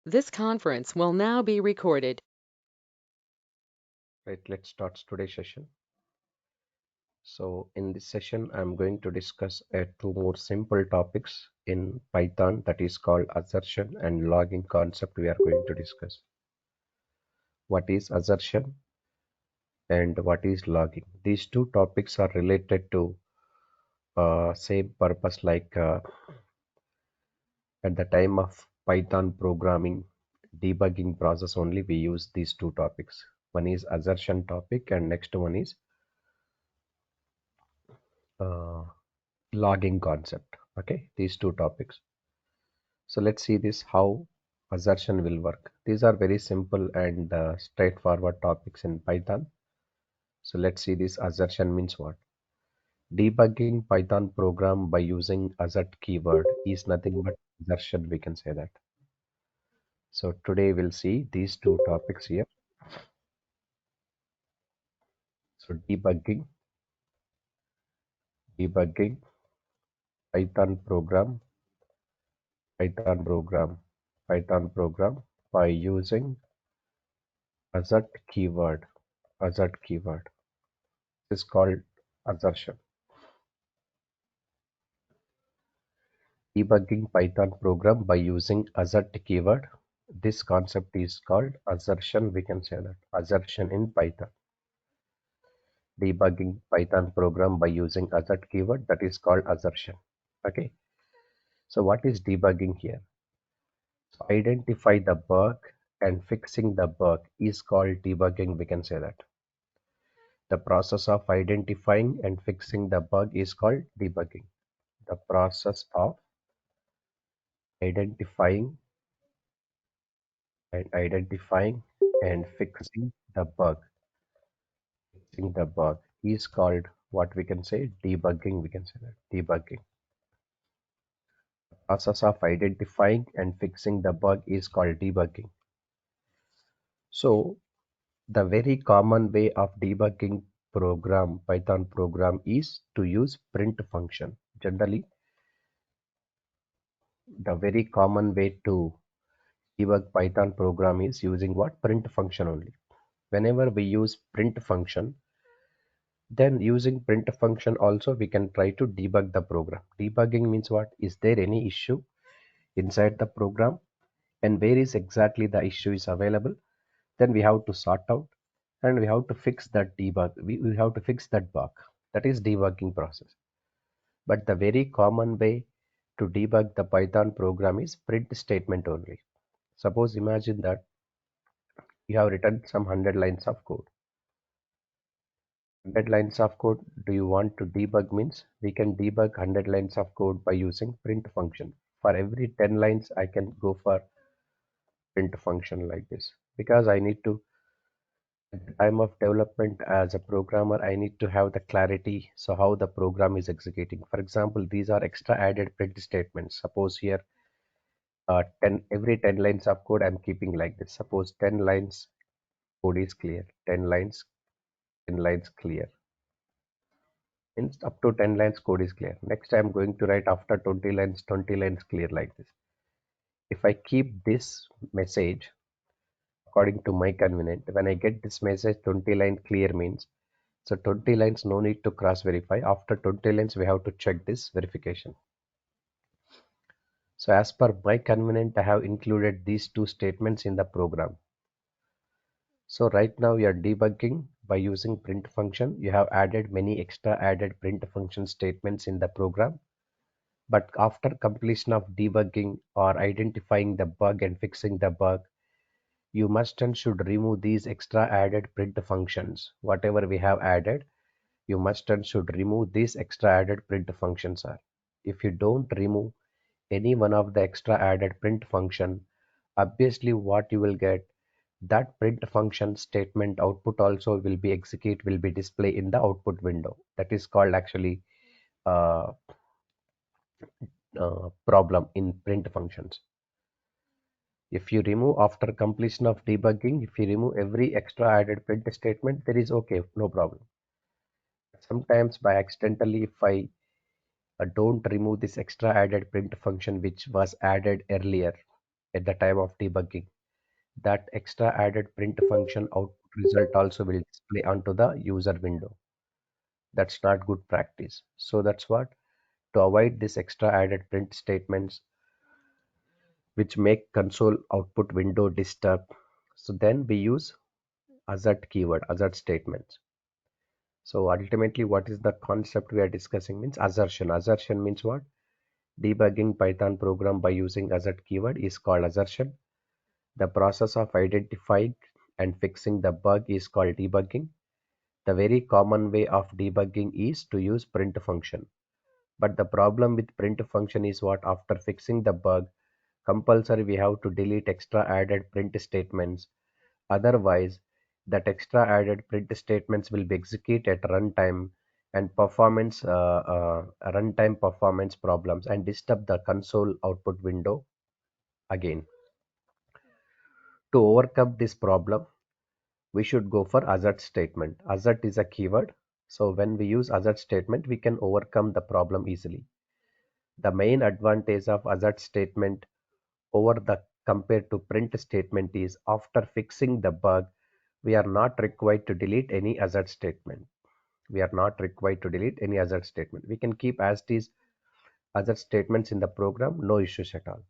This conference will now be recorded. Right, let's start today's session. So in this session, I'm going to discuss two more simple topics in Python, that is called assertion and logging concept. We are going to discuss what is assertion and what is logging. These two topics are related to same purpose, like at the time of Python programming debugging process only we use these two topics. One is assertion topic and next one is uh, logging concept. Okay, these two topics. So let's see this how assertion will work. These are very simple and straightforward topics in Python. So let's see this assertion means what. Debugging Python program by using assert keyword is nothing but assertion, we can say that. So today we'll see these two topics here. So debugging Python program, Python program, Python program by using assert keyword. Assert keyword is called assertion. Debugging Python program by using assert keyword. This concept is called assertion. We can say that assertion in Python. Debugging Python program by using assert keyword, that is called assertion. Okay. So what is debugging here? So identify the bug and fixing the bug is called debugging. We can say that. The process of identifying and fixing the bug is called debugging. The process of identifying identifying and fixing the bug is called what we can say debugging. We can say that debugging. Process of identifying and fixing the bug is called debugging. So the very common way of debugging Python program is to use print function. Generally, the very common way to debug Python program is using what? Print function only. Whenever we use print function, then using print function also we can try to debug the program. Debugging means what? Is there any issue inside the program and where is exactly the issue is available? Then we have to sort out and we have to fix that we have to fix that bug. That is debugging process. But the very common way to debug the Python program is print statement only. Suppose imagine that you have written some 100 lines of code. 100 lines of code, do you want to debug means we can debug 100 lines of code by using print function. For every 10 lines I can go for print function like this, because I need to, at the time of development as a programmer, I need to have the clarity so how the program is executing. For example, these are extra added print statements. Suppose here 10 every 10 lines of code I'm keeping like this. Suppose 10 lines code is clear, 10 lines clear, means up to 10 lines code is clear. Next I'm going to write after 20 lines clear like this. If I keep this message according to my convenient, when I get this message 20 line clear means, so 20 lines no need to cross verify. After 20 lines we have to check this verification. So as per my convenient I have included these two statements in the program. So right now you are debugging by using print function. You have added many extra added print function statements in the program. But after completion of debugging or identifying the bug and fixing the bug, you must and should remove these extra added print functions. Whatever we have added, you must and should remove these extra added print functions are. If you don't remove any one of the extra added print function, obviously what you will get, that print function statement output also will be execute, will be display in the output window. That is called actually uh, problem in print functions. If you remove after completion of debugging, if you remove every extra added print statement, there is okay, no problem. Sometimes by accidentally, if I don't remove this extra added print function which was added earlier, at the time of debugging. That extra added print function output result also will display onto the user window. That's not good practice. So that's what, to avoid this extra added print statements which make console output window disturb. So then we use assert keyword, assert statements. So ultimately what is the concept we are discussing means assertion. Assertion means what? Debugging Python program by using assert keyword is called assertion. The process of identifying and fixing the bug is called debugging. The very common way of debugging is to use print function. But the problem with print function is what? After fixing the bug, compulsory we have to delete extra added print statements. Otherwise, that extra added print statements will be executed at runtime and runtime performance problems and disturb the console output window again. To overcome this problem, we should go for assert statement. Assert is a keyword. So when we use assert statement, we can overcome the problem easily. The main advantage of assert statement over the compared to print statement is after fixing the bug, we are not required to delete any assert statement. We are not required to delete any assert statement. We can keep as these assert statements in the program, no issues at all.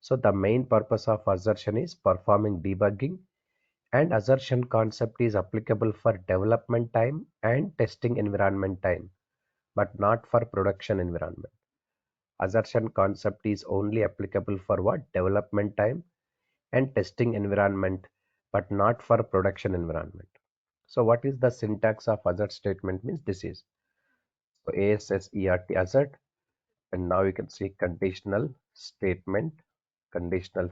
So the main purpose of assertion is performing debugging, and assertion concept is applicable for development time and testing environment time, but not for production environment. Assertion concept is only applicable for what? Development time and testing environment, but not for production environment. So what is the syntax of assert statement means? This is so ASSERT assert, and now you can see conditional statement, conditional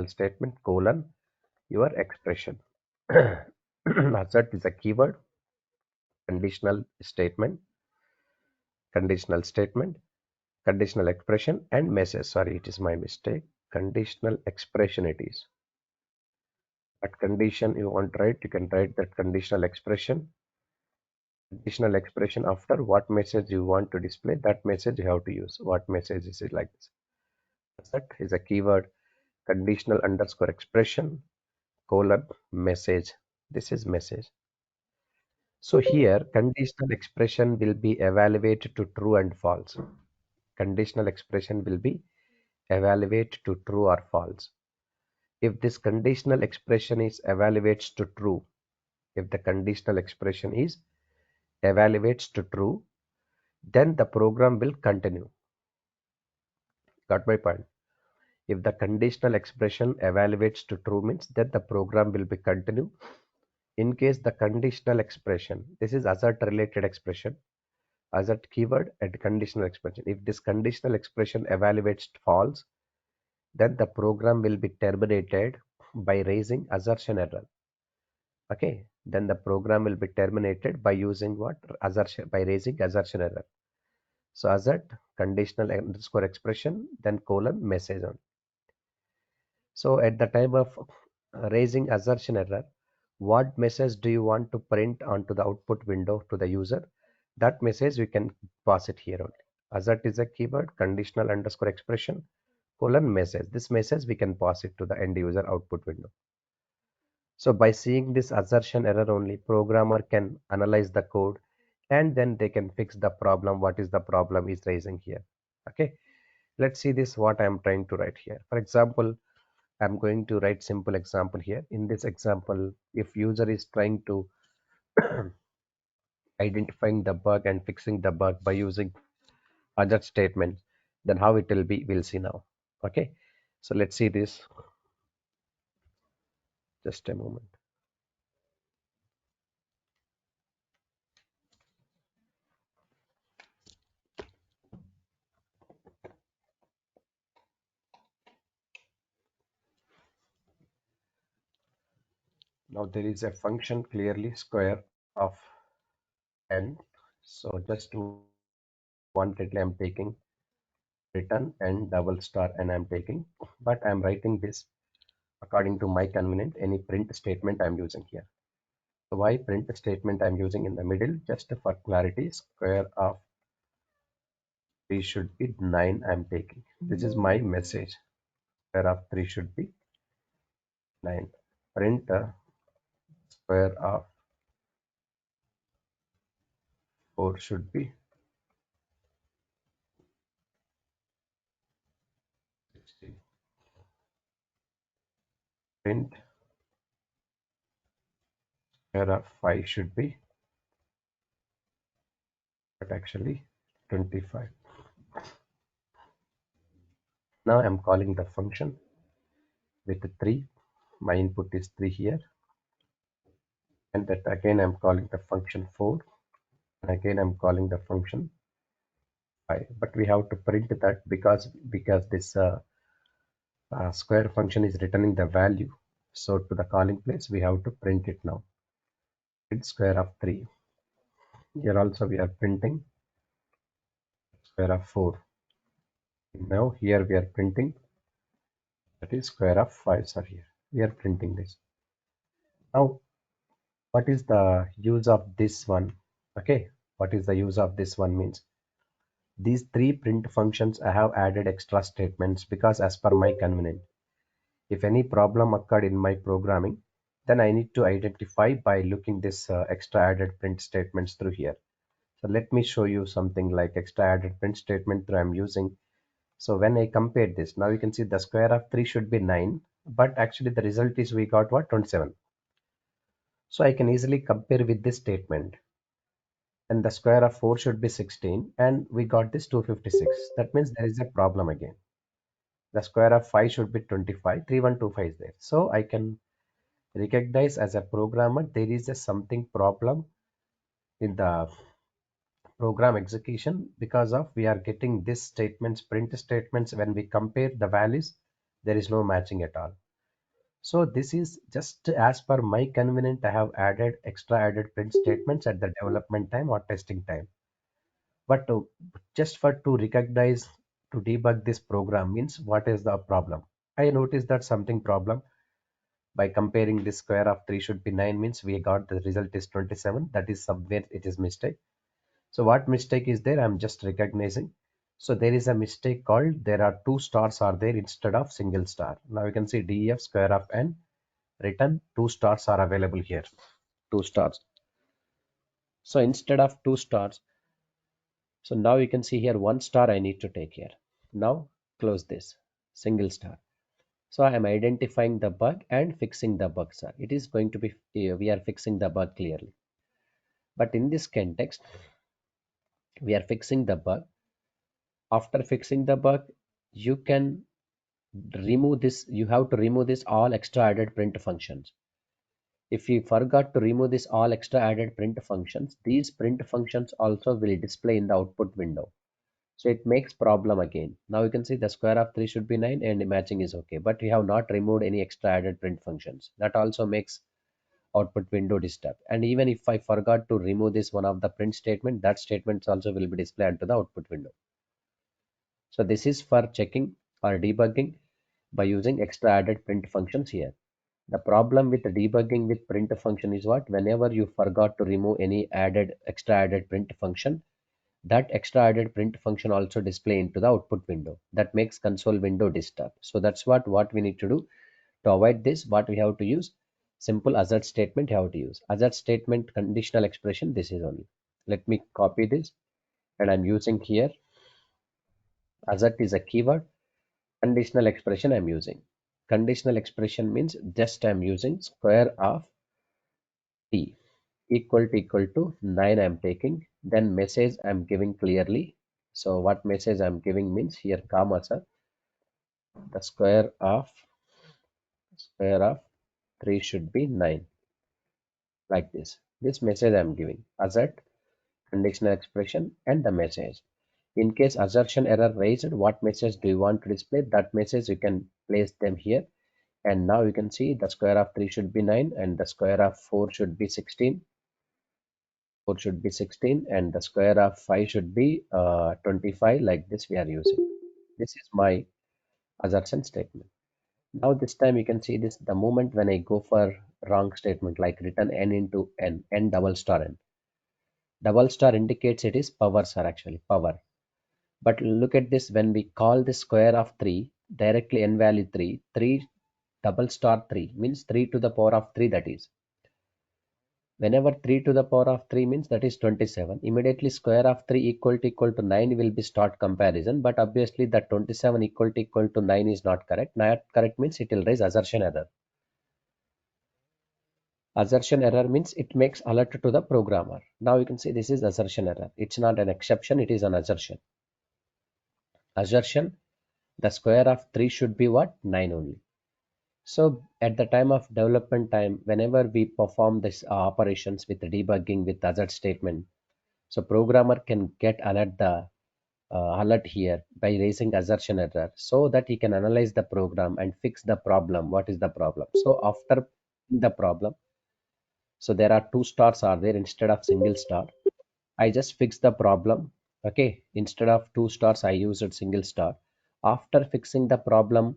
statement colon your expression. Assert is a keyword, conditional statement, conditional statement, conditional expression, and message. Sorry, it is my mistake. Conditional expression it is. What condition you want to write, you can write that conditional expression. Conditional expression after what message you want to display, that message you have to use. What message is it like this? Assert is a keyword, conditional underscore expression, colon, message. This is message. So here conditional expression will be evaluated to true and false. Conditional expression will be evaluated to true or false. If this conditional expression is evaluates to true, if the conditional expression is evaluates to true, then the program will continue. Got my point? If the conditional expression evaluates to true means that the program will be continue. In case the conditional expression, this is assert related expression, assert keyword and conditional expression. If this conditional expression evaluates false, then the program will be terminated by raising assertion error. Okay, then the program will be terminated by using what? Assertion, by raising assertion error. So assert conditional underscore expression, then colon message on. So at the time of raising assertion error, what message do you want to print onto the output window to the user? That message we can pass it here only. Assert is a keyword, conditional underscore expression, colon message. This message we can pass it to the end user output window. So by seeing this assertion error only, programmer can analyze the code and then they can fix the problem. What is the problem is raising here? Okay, let's see this what I am trying to write here. For example, I'm going to write simple example here. In this example, if user is trying to identifying the bug and fixing the bug by using other statements, then how it will be, we'll see now. Okay, so let's see this. Just a moment. Now there is a function clearly square of n. So just to wanted I'm taking return and double star and I'm taking, but I'm writing this according to my convenient, any print statement I'm using here. So why print statement I'm using in the middle? Just for clarity, square of 3 should be 9 I'm taking. This is my message. Square of 3 should be 9. Print square of 4 should be 16. Print square of 5 should be, but actually 25. Now I'm calling the function with 3. My input is 3 here, and that again I'm calling the function 4, and again I'm calling the function 5. But we have to print that because this square function is returning the value. So to the calling place we have to print it now. Print square of 3. Here also we are printing square of 4. Now here we are printing, that is square of 5. Sorry, here we are printing this. Now what is the use of this one? Okay, what is the use of this one means these three print functions I have added extra statements because as per my convenience. If any problem occurred in my programming, then I need to identify by looking this extra added print statements through here. So let me show you something like extra added print statement that I'm using. So when I compare this, now you can see the square of 3 should be 9, but actually the result is we got what, 27. So I can easily compare with this statement, and the square of 4 should be 16, and we got this 256. That means there is a problem again. The square of 5 should be 25. 3125 is there. So I can recognize as a programmer there is a something problem in the program execution because of we are getting this statements, print statements, when we compare the values there is no matching at all. So this is just as per my convenient. I have added extra added print statements at the development time or testing time, but just for to recognize, to debug this program means what is the problem. I noticed that something problem by comparing this square of 3 should be 9 means we got the result is 27. That is somewhere it is mistake. So what mistake is there, I'm just recognizing. So there is a mistake called there are two stars are there instead of single star. Now you can see def square of n written, two stars are available here, two stars. So instead of two stars, so now you can see here one star I need to take here. Now close this, single star. So I am identifying the bug and fixing the bug, sir. It is going to be, we are fixing the bug clearly. But in this context, we are fixing the bug. After fixing the bug, you can remove this. You have to remove this all extra added print functions. If you forgot to remove this all extra added print functions, these print functions also will display in the output window. So it makes problem again. Now you can see the square of 3 should be 9 and matching is okay. But we have not removed any extra added print functions. That also makes output window disturbed. And even if I forgot to remove this one of the print statement, that statements also will be displayed to the output window. So this is for checking or debugging by using extra added print functions here. The problem with debugging with print function is what? Whenever you forgot to remove any extra added print function, that extra added print function also display into the output window. That makes console window disturb. So that's what we need to do. To avoid this, what we have to use? Simple assert statement you have to use. Assert statement conditional expression, this is only. Let me copy this, and I'm using here. Assert is a keyword. Conditional expression I'm using. Conditional expression means just I'm using square of t equal to 9 I'm taking. Then message I'm giving clearly. So what message I'm giving means here comma sir, the square of 3 should be 9, like this. This message I'm giving. Assert, conditional expression, and the message. In case assertion error raised, what message do you want to display? That message you can place them here. And now you can see the square of 3 should be 9 and the square of 4 should be 16. 4 should be 16 and the square of 5 should be 25, like this we are using. This is my assertion statement. Now this time you can see this, the moment when I go for wrong statement like return n into n double star n. Double star indicates it is powers are actually power. But look at this, when we call the square of 3, directly n value 3, 3 double star 3 means 3 to the power of 3, that is. Whenever 3 to the power of 3 means that is 27. Immediately square of 3 equal to 9 will be start comparison, but obviously that 27 equal to 9 is not correct. Not correct means it will raise assertion error. Assertion error means it makes alert to the programmer. Now you can see this is assertion error. It's not an exception, it is an assertion. Assertion, the square of 3 should be what? 9 only. So at the time of development time, whenever we perform this operations with debugging with assert statement, so programmer can get alert here by raising assertion error so that he can analyze the program and fix the problem. What is the problem? So after the problem, so there are two stars are there instead of single star. I just fix the problem. Okay, instead of two stars, I used single star. After fixing the problem,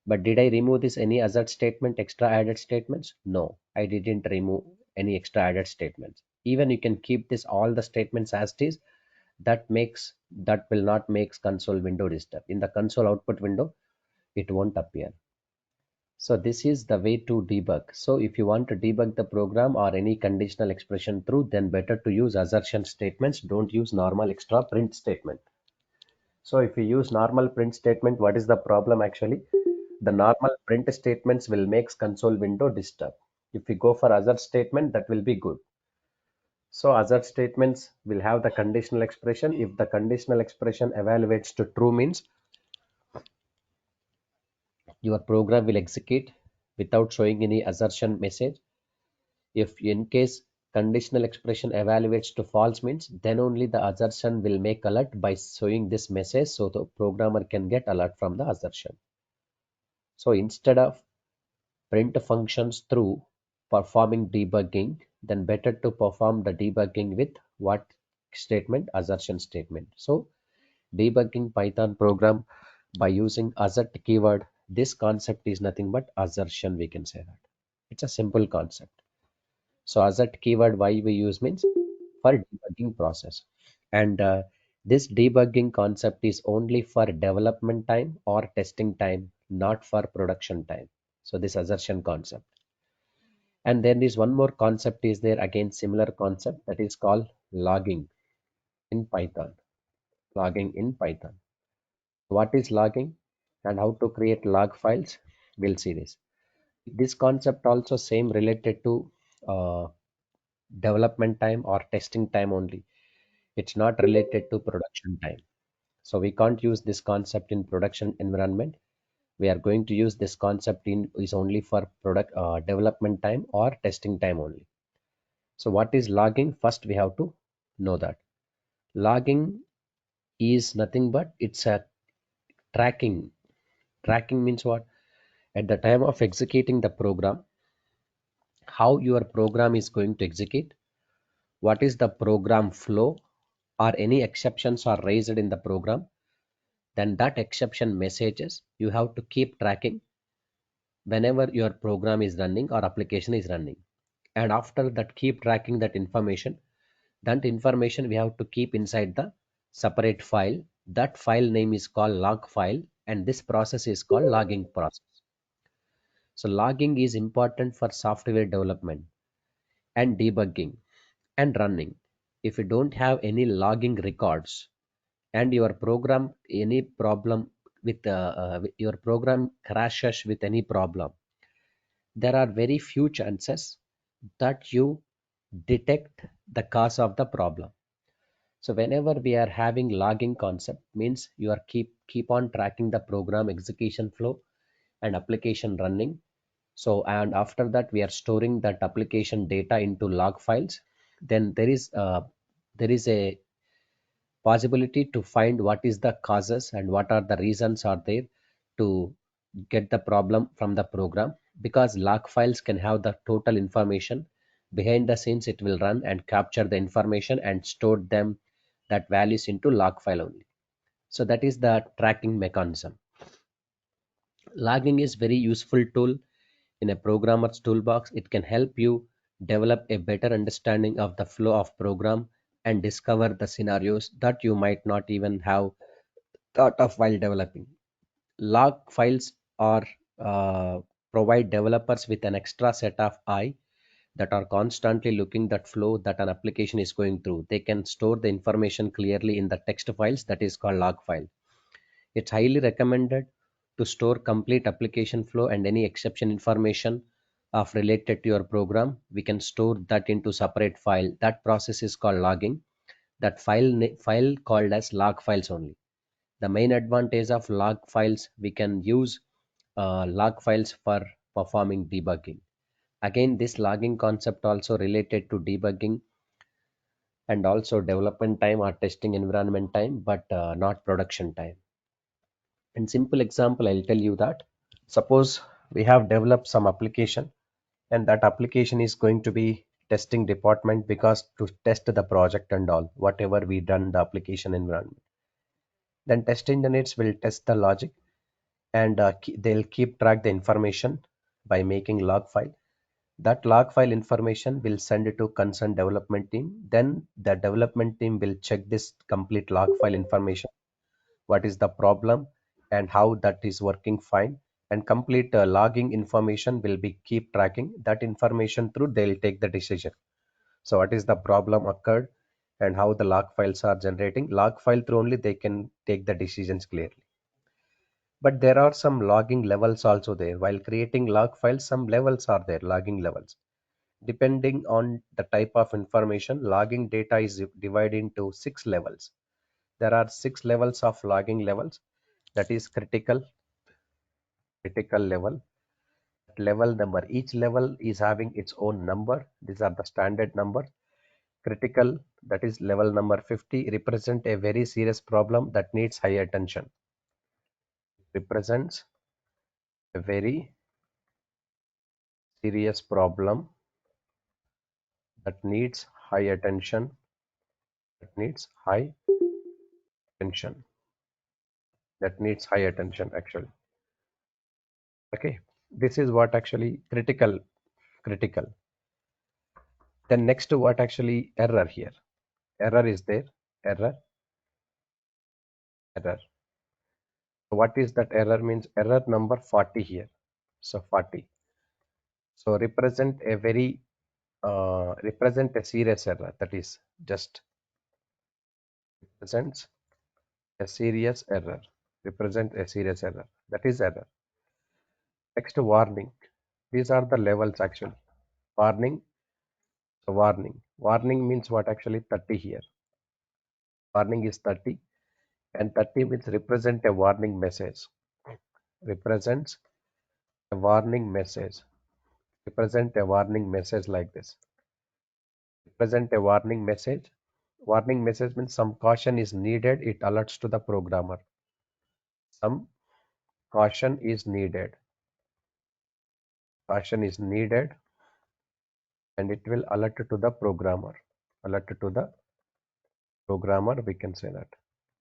but did I remove this any assert statement, extra added statements? No, I didn't remove any extra added statements. Even you can keep this all the statements as it is. That will not make console window disturb. In the console output window, it won't appear. So this is the way to debug. So if you want to debug the program or any conditional expression through, then better to use assertion statements. Don't use normal extra print statement. So if you use normal print statement, what is the problem actually? The normal print statements will make console window disturb. If you go for assert statement, that will be good. So assert statements will have the conditional expression. If the conditional expression evaluates to true means your program will execute without showing any assertion message. If in case conditional expression evaluates to false means then only the assertion will make alert by showing this message so the programmer can get alert from the assertion. So instead of print functions through performing debugging, then better to perform the debugging with what statement? Assertion statement. So debugging Python program by using assert keyword, this concept is nothing but assertion, we can say that. It's a simple concept. So assert keyword why we use means for debugging process. And this debugging concept is only for development time or testing time, not for production time. So this assertion concept. And then this one more concept is there, again similar concept, that is called logging in Python. Logging in Python. What is logging and how to create log files? We'll see this. This concept also same related to uh, development time or testing time only. It's not related to production time. So we can't use this concept in production environment. We are going to use this concept in is only for product development time or testing time only. So what is logging? First we have to know that. Logging is nothing but it's a tracking. Tracking means what? At the time of executing the program, how your program is going to execute, what is the program flow, or any exceptions are raised in the program, then that exception messages you have to keep tracking whenever your program is running or application is running. And after that, keep tracking that information. That information we have to keep inside the separate file. That file name is called log file, and this process is called logging process. So logging is important for software development and debugging and running. If you don't have any logging records and your program any problem with your program crashes with any problem, there are very few chances that you detect the cause of the problem. So whenever we are having logging concept means you are keep on tracking the program execution flow and application running. So and after that we are storing that application data into log files. Then there is a possibility to find what is the causes and what are the reasons are there to get the problem from the program, because log files can have the total information behind the scenes. It will run and capture the information and store them that values into log file only. So that is the tracking mechanism. Logging is very useful tool in a programmer's toolbox. It can help you develop a better understanding of the flow of program and discover the scenarios that you might not even have thought of while developing. Log files are uh, provide developers with an extra set of eye that are constantly looking that flow that an application is going through. They can store the information clearly in the text files, that is called log file. It's highly recommended to store complete application flow and any exception information of related to your program. We can store that into separate file. That process is called logging. That file called as log files only. The main advantage of log files, we can use log files for performing debugging. Again, this logging concept also related to debugging and also development time or testing environment time, but not production time. In simple example, I'll tell you that suppose we have developed some application and that application is going to be testing department because to test the project and all whatever we done the application environment. Then test engineers will test the logic and they'll keep track the information by making log file. That log file information will send it to concerned development team. Then the development team will check this complete log file information, what is the problem and how that is working fine, and complete logging information will be keep tracking that information through they'll take the decision. So what is the problem occurred and how the log files are generating. Log file through only they can take the decisions clearly. But there are some logging levels also there. While creating log files, some levels are there, logging levels. Depending on the type of information, logging data is divided into 6 levels. There are 6 levels of logging levels. That is critical level, level number. Each level is having its own number. These are the standard number. Critical, that is level number 50, represent a very serious problem that needs high attention. Represents a very serious problem that needs high attention, that needs high attention, that needs high attention actually. Okay, this is what actually critical. Then next to what actually error here. Error is there, error, error. So what is that error means? Error number 40 here. So 40. So represent a serious error, that is just represents a serious error, represent a serious error, that is error. Next warning. These are the levels actually. Warning. So warning means what actually 30 here. Warning is 30 and 30 means represent a warning message, represents a warning message, represent a warning message like this. Represent a warning message. Warning message means some caution is needed, it alerts to the programmer. Some caution is needed, caution is needed, and it will alert to the programmer, alert to the programmer, we can say that.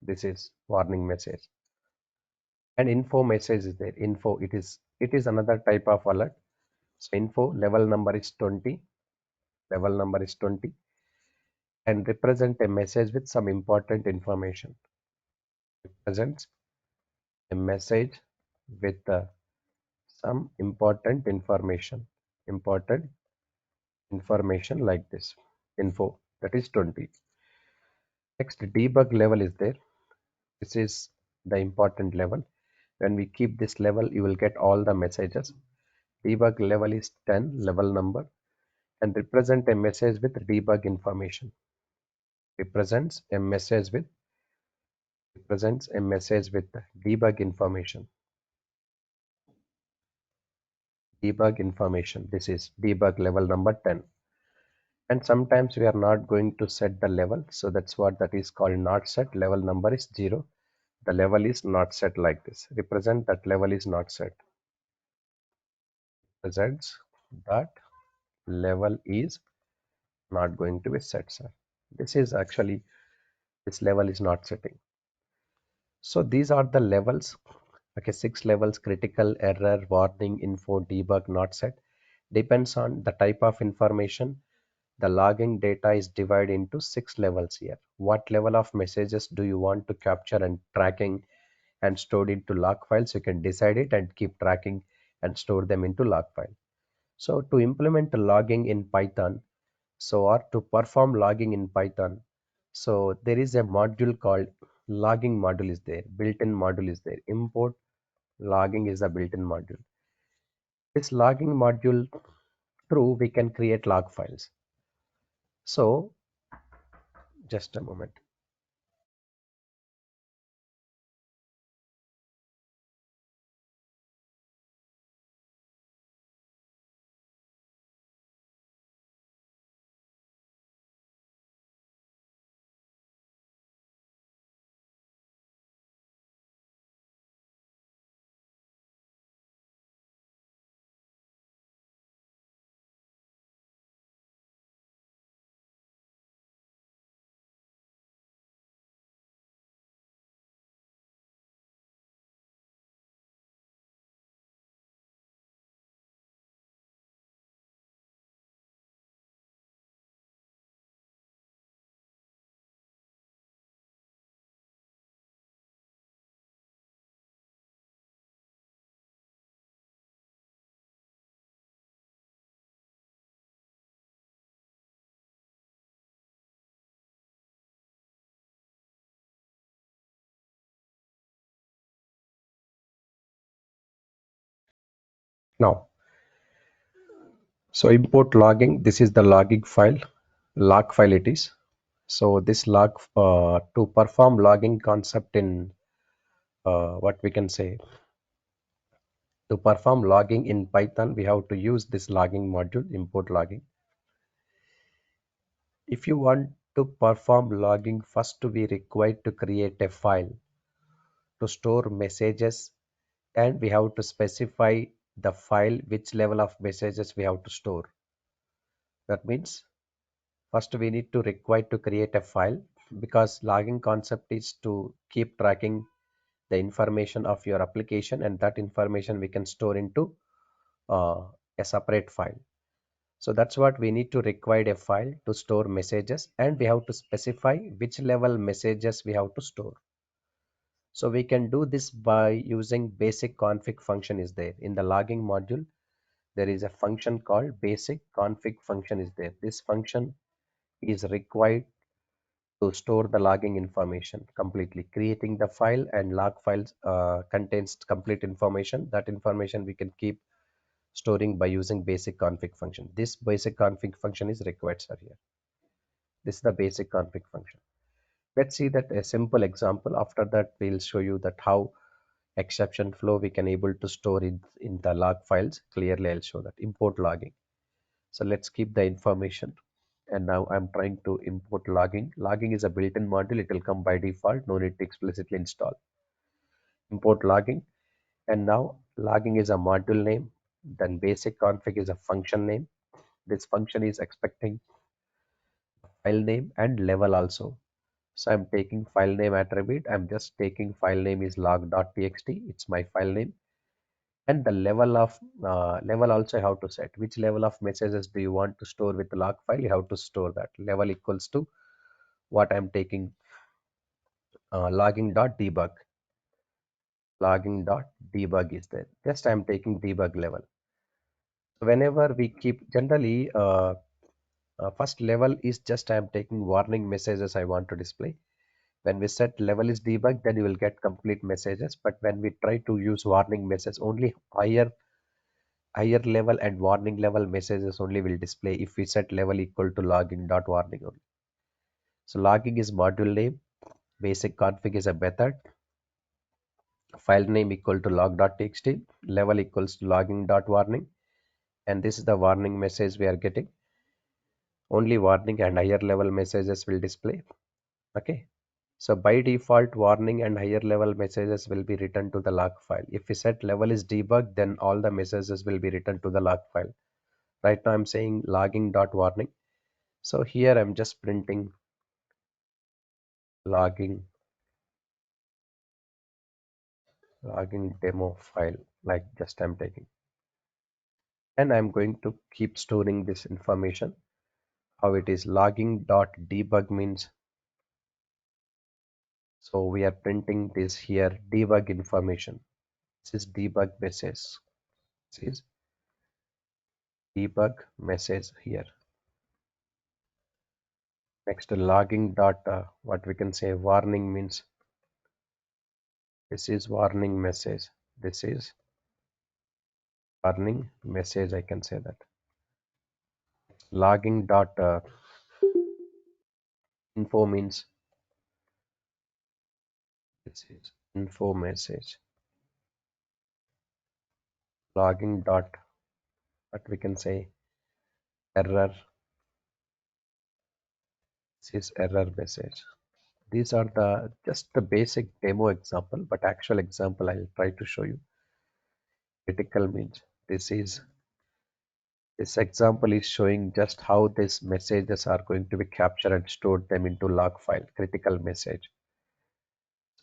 This is warning message. And info message is there. Info, it is another type of alert. So info level number is 20, level number is 20, and represent a message with some important information. Represents a message with some important information like this. Info, that is 20. Next debug level is there. This is the important level. When we keep this level, you will get all the messages. Debug level is 10, level number, and represent a message with debug information. Represents a message with debug information. Debug information. This is debug level number 10. And sometimes we are not going to set the level, so that's what that is called not set. Level number is 0. The level is not set like this. Represent that level is not set. Represents that level is not going to be set, sir. This is actually, this level is not setting. So these are the levels. Okay, 6 levels: critical, error, warning, info, debug, not set. Depends on the type of information. The logging data is divided into 6 levels here. What level of messages do you want to capture and tracking? and stored into log files. You can decide it and keep tracking and store them into log file. So to implement logging in Python, or to perform logging in Python, so there is a module called logging module is there, built-in module is there. Import logging is a built-in module. This logging module through we can create log files. So just a moment. Now, so import logging. This is the logging file, log file it is. So this log to perform logging concept in what we can say, to perform logging in Python, we have to use this logging module, import logging. If you want to perform logging, first we required to create a file to store messages, and we have to specify the file which level of messages we have to store. That means first we need to require to create a file, because logging concept is to keep tracking the information of your application, and that information we can store into uh, a separate file. So that's what we need to require a file to store messages, and we have to specify which level messages we have to store. So we can do this by using basic config function is there. In the logging module, there is a function called basic config function is there. This function is required to store the logging information completely. Creating the file and log files contains complete information. That information we can keep storing by using basic config function. This basic config function is required, sir, here. This is the basic config function. Let's see that a simple example. After that, we'll show you that how exception flow we can able to store it in the log files. Clearly, I'll show that. Import logging. So let's keep the information. And now I'm trying to import logging. Logging is a built-in module. It will come by default. No need to explicitly install. Import logging. And now logging is a module name. Then basic config is a function name. This function is expecting file name and level also. So I'm taking file name attribute. I'm just taking file name is log.txt. It's my file name. And the level also I have to set. Which level of messages do you want to store with the log file? You have to store that. Level equals to what I'm taking, logging.debug. Logging.debug is there. Just I'm taking debug level. So whenever we keep generally first level is just I'm taking warning messages I want to display. When we set level is debug, then you will get complete messages. But when we try to use warning message, only higher level and warning level messages only will display if we set level equal to logging dot warning only. So logging is module name, basic config is a method, file name equal to log.txt, level equals to logging dot warning, and this is the warning message we are getting. Only warning and higher level messages will display. Okay. So by default, warning and higher level messages will be written to the log file. If we set level is debug, then all the messages will be written to the log file. Right now I'm saying logging dot warning. So here I'm just printing logging demo file, like just I'm taking. And I'm going to keep storing this information. How it is logging dot debug means So we are printing this here debug information. This is debug message. This is debug message here. Next logging dot what we can say warning means this is warning message. This is warning message, I can say that. Logging dot info means this is info message. Logging dot what we can say error. This is error message. These are the just the basic demo example, but actual example I'll try to show you. Critical means this example is showing just how these messages are going to be captured and stored them into log file, critical message.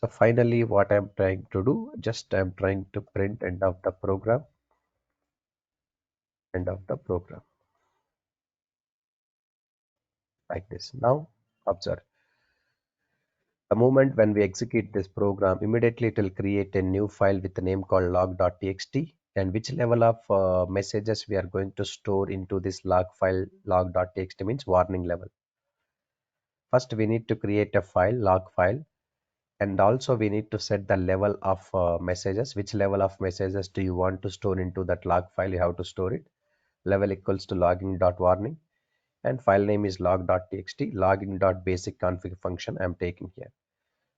So finally, what I'm trying to do, just I'm trying to print end of the program like this. Now observe. The moment when we execute this program, immediately it will create a new file with the name called log.txt, and which level of messages we are going to store into this log file log.txt means warning level. First, we need to create a file, log file, and also we need to set the level of messages. Which level of messages do you want to store into that log file? You have to store it. Level equals to logging.warning, and file name is log.txt, logging.basic config function I'm taking here.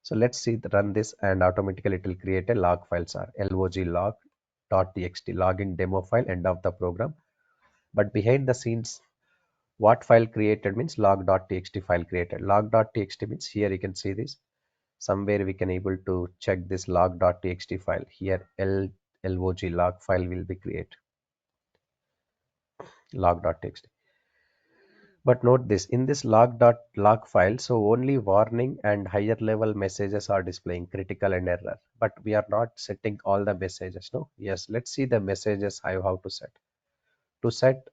So let's see run this, and automatically it will create a log files are log log.txt logging demo file end of the program. But behind the scenes, what file created means log.txt file created. Log.txt means here you can see this. Somewhere we can able to check this log.txt file. Here log log file will be created. Log.txt. But note this, in this log file, so only warning and higher level messages are displaying, critical and error. But we are not setting all the messages, no? Yes, let's see the messages I have how to set. To set,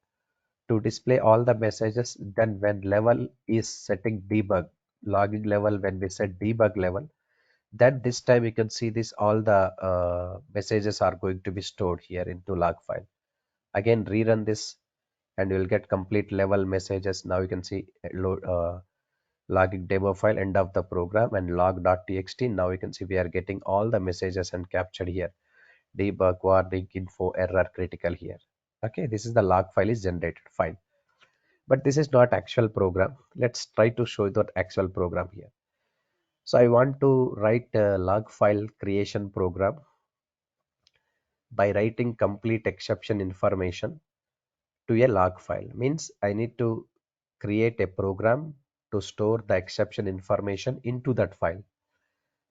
to display all the messages, then when level is setting debug, logging level, when we set debug level, then this time you can see this all the messages are going to be stored here into log file. Again, rerun this and you will get complete level messages. Now you can see logging demo file end of the program and log.txt. Now you can see we are getting all the messages and captured here. Debug, warning, info, error, critical here. Okay, this is the log file is generated. Fine. But this is not actual program. Let's try to show that actual program here. So I want to write a log file creation program by writing complete exception information to a log file. Means I need to create a program to store the exception information into that file.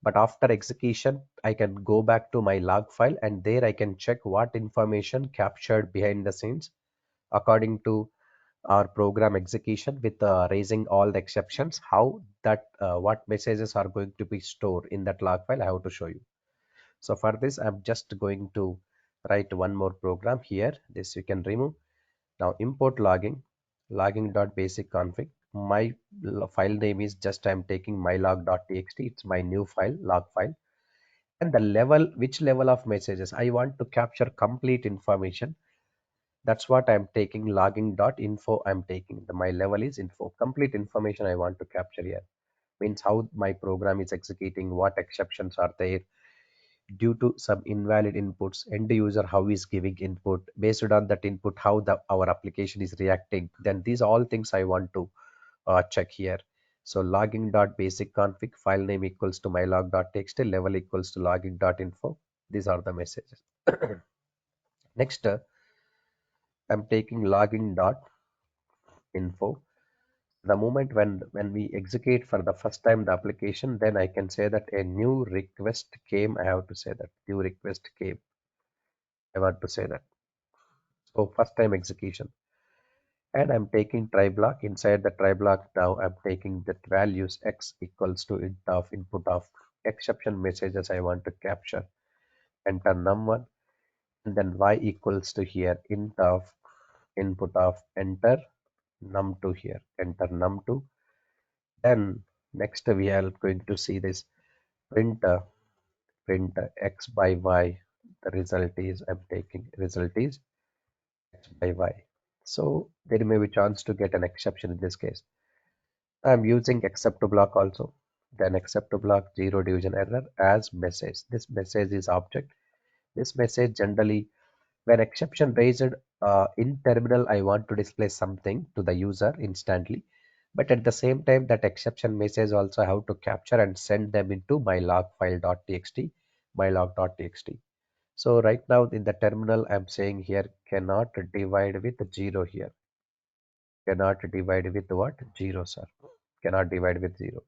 But after execution, I can go back to my log file and there I can check what information captured behind the scenes according to our program execution with raising all the exceptions, how that what messages are going to be stored in that log file I have to show you. So for this, I'm just going to write one more program here. This you can remove. Now import logging.basic config. My file name is just I'm taking mylog.txt. It's my new file, log file. And the level, which level of messages I want to capture complete information. That's what I'm taking logging.info. I'm taking my level is info. Complete information I want to capture here. Means how my program is executing, what exceptions are there, due to some invalid inputs, end user how is giving input, based on that input how the our application is reacting, then these all things I want to check here. So logging.basic config, file name equals to mylog.txt, level equals to logging.info. These are the messages. Next, I'm taking logging.info. The moment when we execute for the first time the application, then I can say that a new request came. I have to say that new request came. I want to say that. So first time execution. And I'm taking try block. Inside the try block now I'm taking that values x equals to int of input of exception messages I want to capture. Enter num1, and then y equals to here int of input of enter num2 here. Enter num2. Then next we are going to see this print print x by y. The result is I'm taking result is x by y. So there may be chance to get an exception in this case. I'm using except to block also. Then except to block zero division error as message. This message is object. This message generally when exception raised in terminal, I want to display something to the user instantly. But at the same time, that exception message also have to capture and send them into my log file.txt, my log.txt. So right now in the terminal, I'm saying here cannot divide with zero here. Cannot divide with what? Zero, sir. Cannot divide with zero.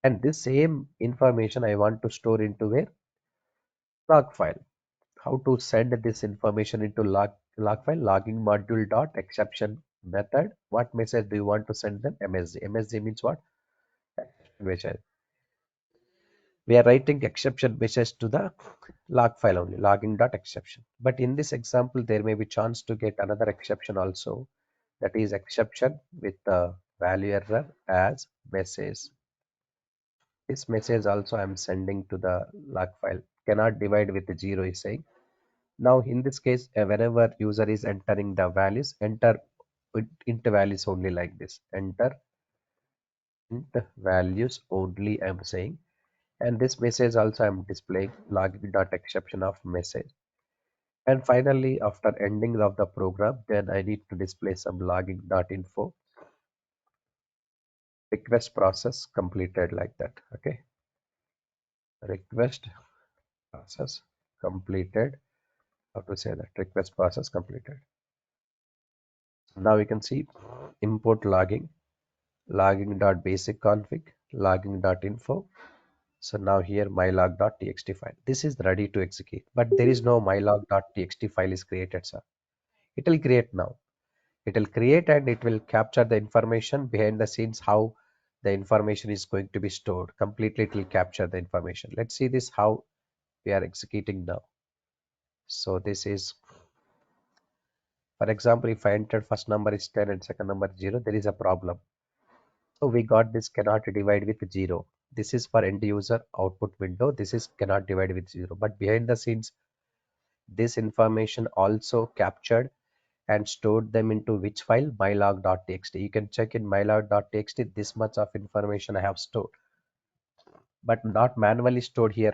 And this same information I want to store into a log file. How to send this information into log file? Logging module dot exception method. What message do you want to send them? MSG. MSG means what? Message. We are writing exception message to the log file only, logging dot exception. But in this example, there may be chance to get another exception also. That is exception with the value error as message. This message also I am sending to the log file. Cannot divide with zero is saying. Now in this case, whenever user is entering the values, enter int values only like this. Enter int values only I'm saying. And this message also I'm displaying login dot exception of message. And finally, after ending of the program, then I need to display some logging dot info request process completed like that. Okay. Request process completed. How to say that? Request process completed. Now we can see import logging logging.basic config, logging.info. So now here mylog.txt file. This is ready to execute, but there is no mylog.txt file is created, sir. It will create now. It will create and it will capture the information behind the scenes, how the information is going to be stored. Completely it will capture the information. Let's see this how we are executing now. So this is, for example, if I entered first number is 10 and second number is 0, there is a problem. So we got this cannot divide with 0. This is for end user output window. This is cannot divide with 0. But behind the scenes, this information also captured and stored them into which file? Mylog.txt. You can check in mylog.txt this much of information I have stored, but not manually stored here.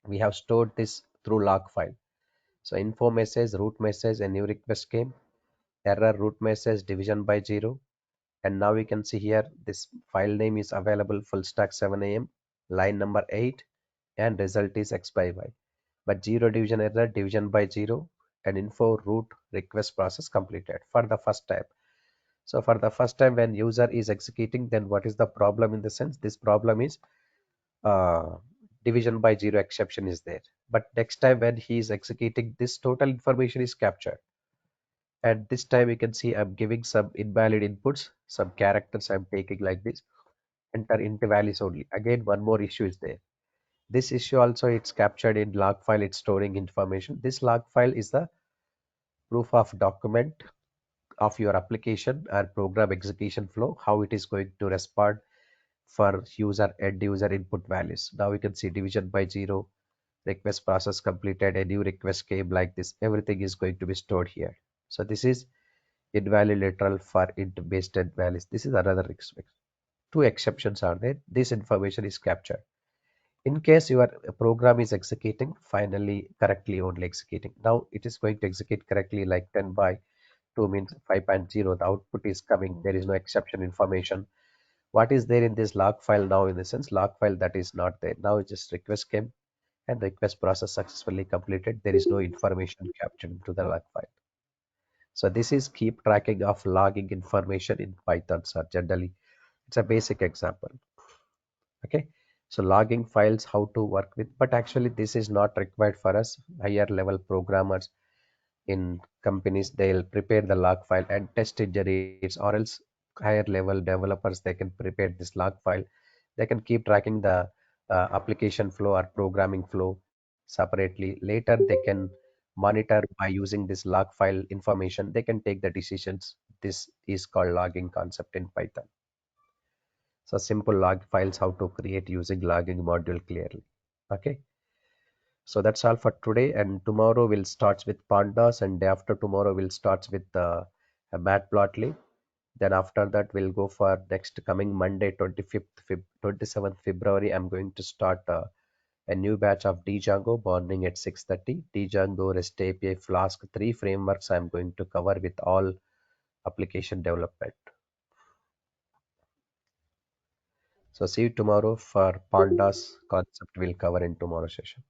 We have stored this through log file. So info message, root message, a new request came, error root message, division by 0. And now we can see here this file name is available full stack 7am, line number 8, and result is x by y. But 0 division error, division by 0, and info root request process completed for the first time. So for the first time when user is executing, then what is the problem in the sense? This problem is uh, division by 0 exception is there. But next time when he is executing, this total information is captured. And this time you can see I'm giving some invalid inputs, some characters I'm taking like this, enter into values only. Again, one more issue is there. This issue also it's captured in log file, it's storing information. This log file is the proof of document of your application or program execution flow, how it is going to respond for user end user input values. Now we can see division by 0, request process completed, a new request came like this. Everything is going to be stored here. So this is invalid literal for int based values. This is another respect. Two exceptions are there. This information is captured. In case your program is executing finally correctly only executing. Now it is going to execute correctly like 10 by 2 means 5.0. The output is coming. There is no exception information. What is there in this log file now in the sense log file that is not there. Now it just request came and request process successfully completed. There is no information captured into the log file. So this is keep tracking of logging information in Python, sir. Generally, it's a basic example. Okay. So logging files, how to work with, but actually this is not required for us. Higher level programmers in companies, they'll prepare the log file and test it generates, or else higher level developers, they can prepare this log file. They can keep tracking the application flow or programming flow separately. Later, they can monitor by using this log file information. They can take the decisions. This is called logging concept in Python. So simple log files, how to create using logging module clearly. Okay. So that's all for today. And tomorrow we'll start with pandas, and day after tomorrow we'll start with a matplotlib. Then after that we'll go for next coming Monday, 27th February. I'm going to start a new batch of Django morning at 6:30. Django, REST API, Flask, three frameworks I'm going to cover with all application development. So see you tomorrow for pandas concept we'll cover in tomorrow session.